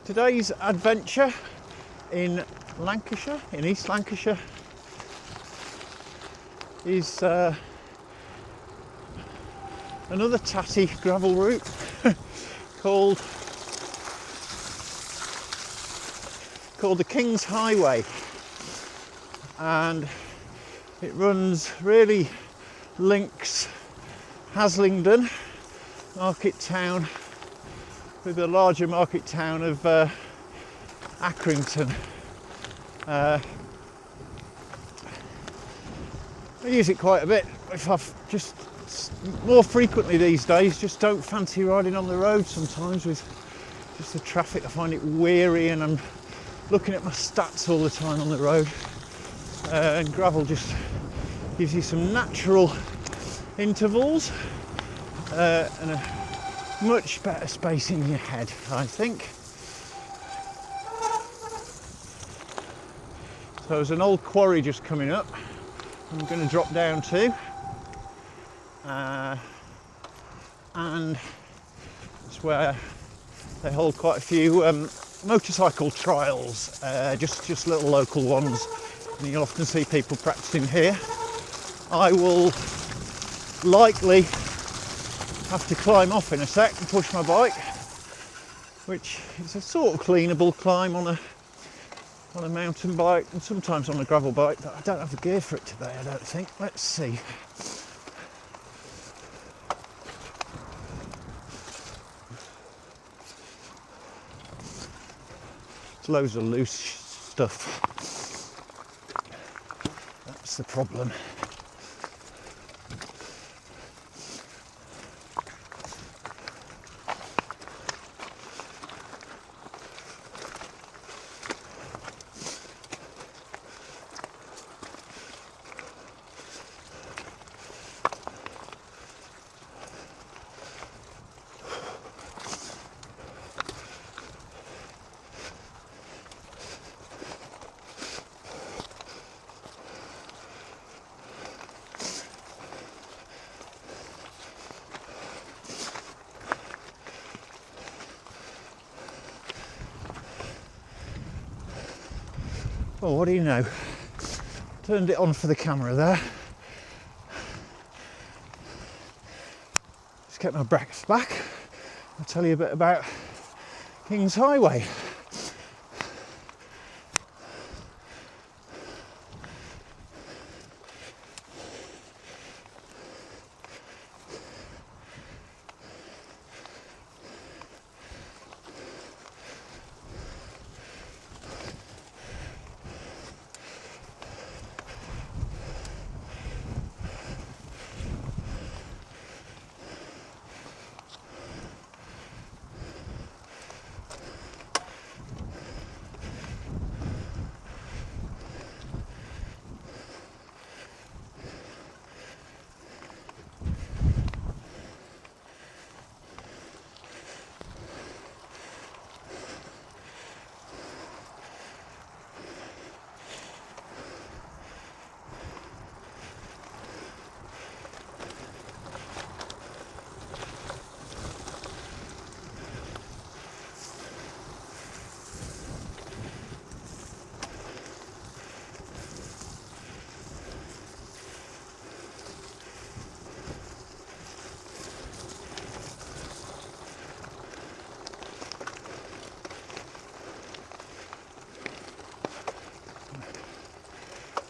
Today's adventure in Lancashire, in East Lancashire, is another tatty gravel route called the King's Highway, and it really links Haslingden market town with the larger market town of Accrington. I use it quite a bit if I've just more frequently these days. Just don't fancy riding on the road sometimes with just the traffic. I find it weary, and I'm looking at my stats all the time on the road. And gravel just gives you some natural intervals and a much better space in your head, I think. So there's an old quarry just coming up I'm going to drop down to, and it's where they hold quite a few motorcycle trials, just little local ones, and you'll often see people practicing here. I will likely have to climb off in a sec and push my bike, which is a sort of cleanable climb on a mountain bike and sometimes on a gravel bike, but I don't have the gear for it today, I don't think. Let's see. There's loads of loose stuff. That's the problem. Well, what do you know? Turned it on for the camera there. Just get my breath back. I'll tell you a bit about King's Highway.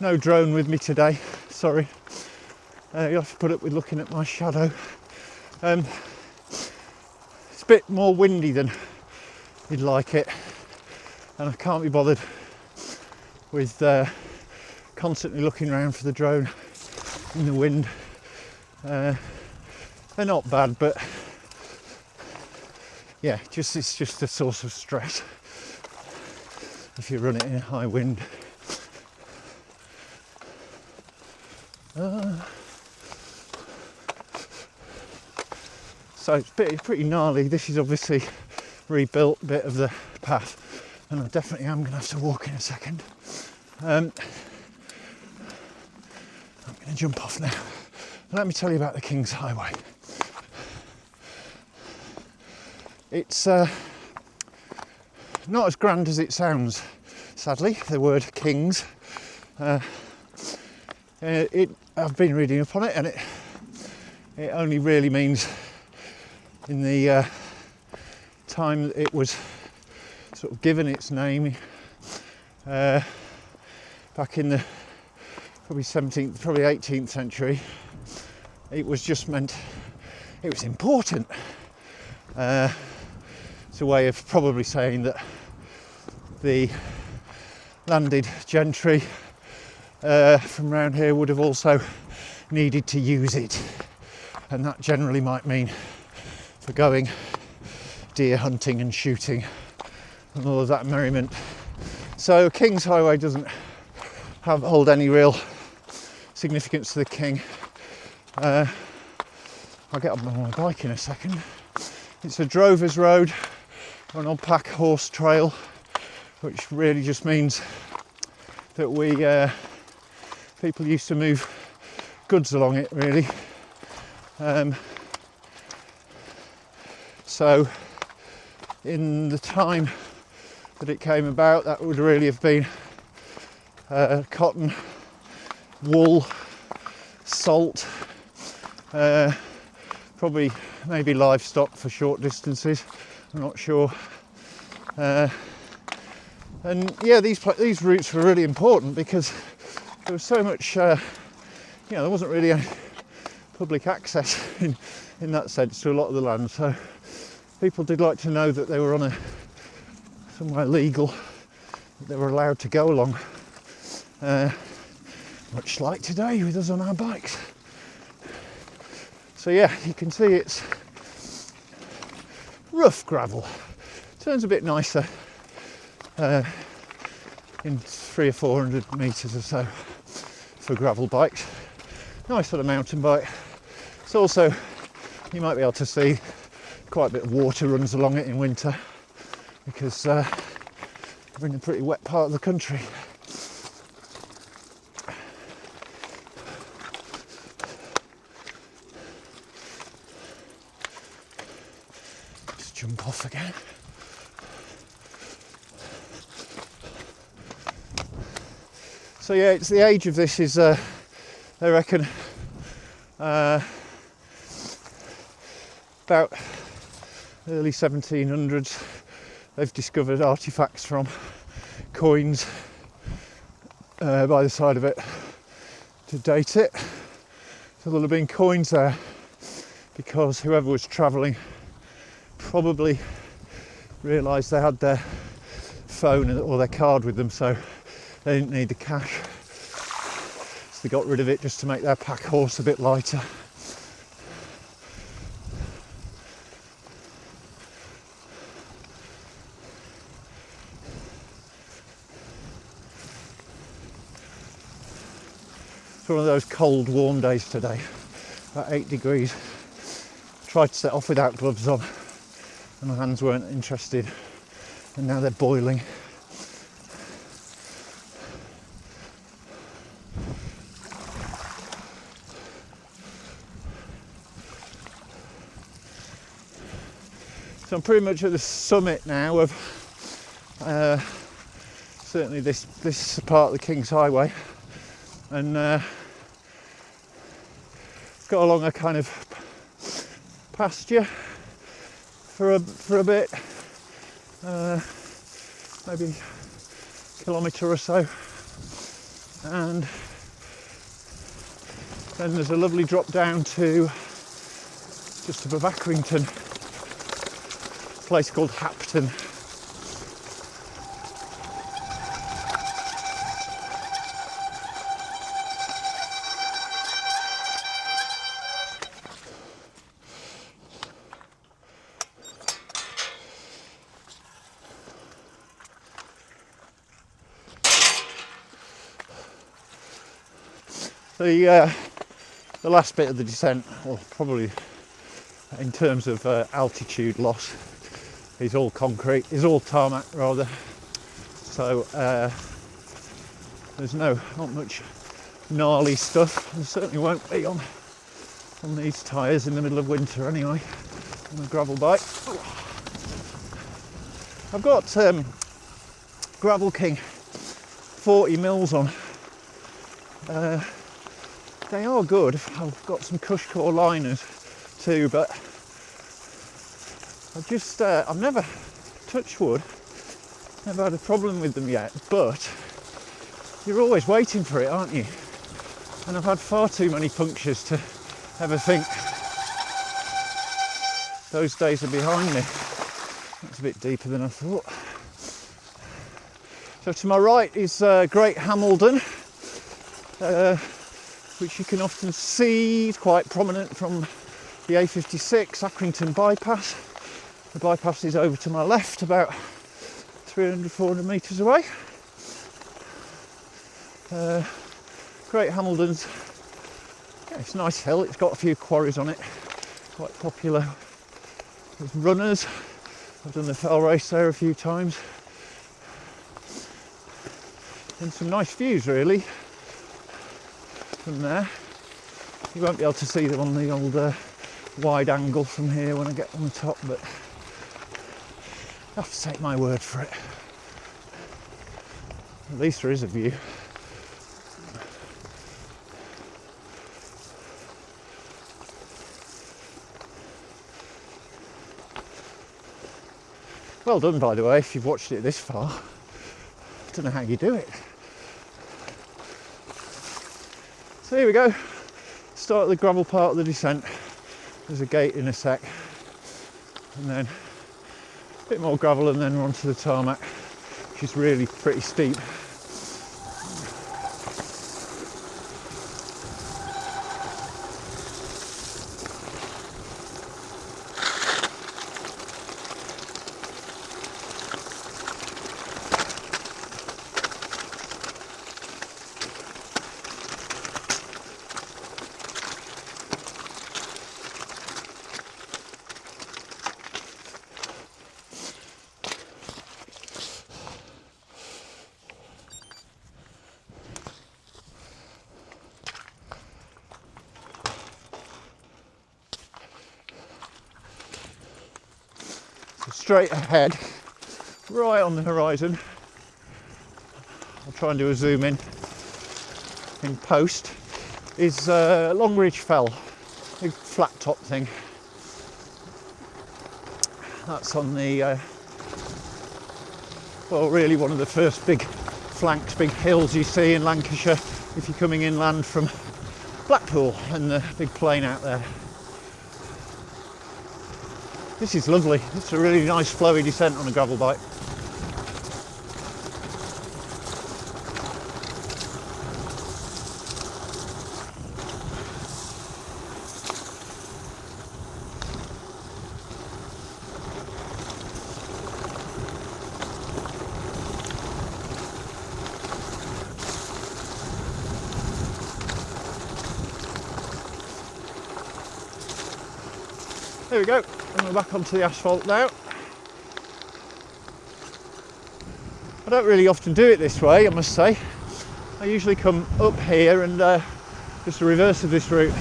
No drone with me today, sorry. You'll have to put up with looking at my shadow. It's a bit more windy than you'd like it, and I can't be bothered with constantly looking around for the drone in the wind. They're not bad, but yeah, it's just a source of stress if you run it in a high wind. So it's pretty gnarly. This is obviously rebuilt bit of the path, and I definitely am going to have to walk in a second. I'm going to jump off now. Let me tell you about the King's Highway. It's not as grand as it sounds, sadly, the word Kings. I've been reading up on it, and it only really means in the time that it was sort of given its name, back in the probably 17th, probably 18th century. It was just meant it was important. It's a way of probably saying that the landed gentry from round here would have also needed to use it, and that generally might mean for going deer hunting and shooting and all of that merriment. So King's Highway doesn't hold any real significance to the king. I'll get up on my bike in a second. It's a drover's road, an old packhorse trail, which really just means that people used to move goods along it, really. So in the time that it came about, that would really have been cotton, wool, salt, probably maybe livestock for short distances, I'm not sure. And yeah, these routes were really important because there was so much, there wasn't really any public access in that sense to a lot of the land. So people did like to know that they were on somewhere legal, that they were allowed to go along. Much like today with us on our bikes. So yeah, you can see it's rough gravel. Turns a bit nicer in 300 or 400 metres or so for gravel bikes. Nice sort of mountain bike. It's also, you might be able to see quite a bit of water runs along it in winter because we're in a pretty wet part of the country. Just jump off again. So yeah, it's the age of this is, they reckon, about early 1700s. They've discovered artifacts from coins by the side of it to date it. So there'll have been coins there because whoever was travelling probably realised they had their phone or their card with them, so they didn't need the cash. So they got rid of it just to make their pack horse a bit lighter. It's one of those cold, warm days today, about 8 degrees. Tried to set off without gloves on, and my hands weren't interested, and now they're boiling. So I'm pretty much at the summit now of certainly this part of the King's Highway, and got along a kind of pasture for a bit, maybe a kilometre or so, and then there's a lovely drop down to just above Accrington, a place called Hapton. The last bit of the descent, or probably in terms of altitude loss, is all concrete, is all tarmac rather. So there's not much gnarly stuff. There certainly won't be on these tyres in the middle of winter anyway, on a gravel bike. I've got Gravel King 40 mils on. They are good. I've got some Cush Core liners too, but I've never, touched wood, never had a problem with them yet, but you're always waiting for it, aren't you? And I've had far too many punctures to ever think those days are behind me. That's a bit deeper than I thought. So to my right is Great Hamilton, which you can often see. It's quite prominent from the A56 Accrington bypass. The bypass is over to my left, about 300-400 metres away. Great Hamilton's, yeah, it's a nice hill. It's got a few quarries on it, quite popular with runners. I've done the fell race there a few times. And some nice views really from there. You won't be able to see them on the old wide angle from here when I get on the top, but you have to take my word for it. At least there is a view. Well done, by the way, if you've watched it this far. I don't know how you do it. So here we go. Start the gravel part of the descent. There's a gate in a sec. And then a bit more gravel and then we're onto the tarmac, which is really pretty steep. Straight ahead, right on the horizon. I'll try and do a zoom in post, is Longridge Fell, big flat top thing. That's on the, well, really one of the first big flanked big hills you see in Lancashire if you're coming inland from Blackpool and the big plain out there. This is lovely. It's a really nice flowy descent on a gravel bike. There we go. And we're back onto the asphalt now. I don't really often do it this way, I must say. I usually come up here and just the reverse of this route.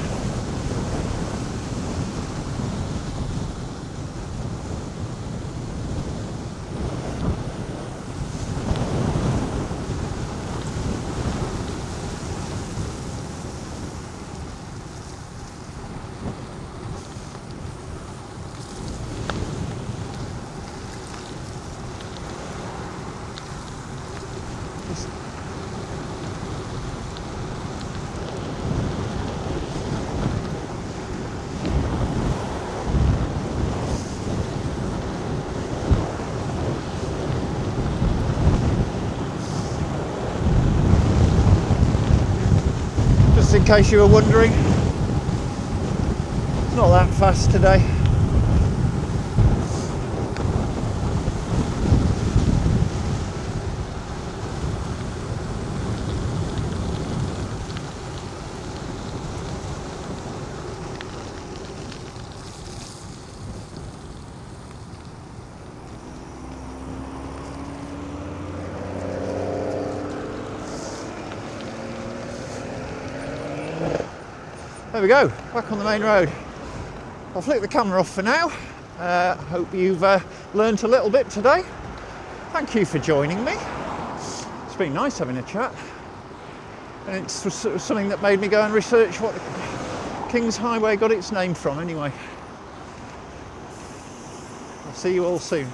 Just in case you were wondering, it's not that fast today. There we go, back on the main road. I'll flick the camera off for now. Hope you've learnt a little bit today. Thank you for joining me. been nice having a chat, and it's sort of something that made me go and research what the King's Highway got its name from anyway. I'll see you all soon.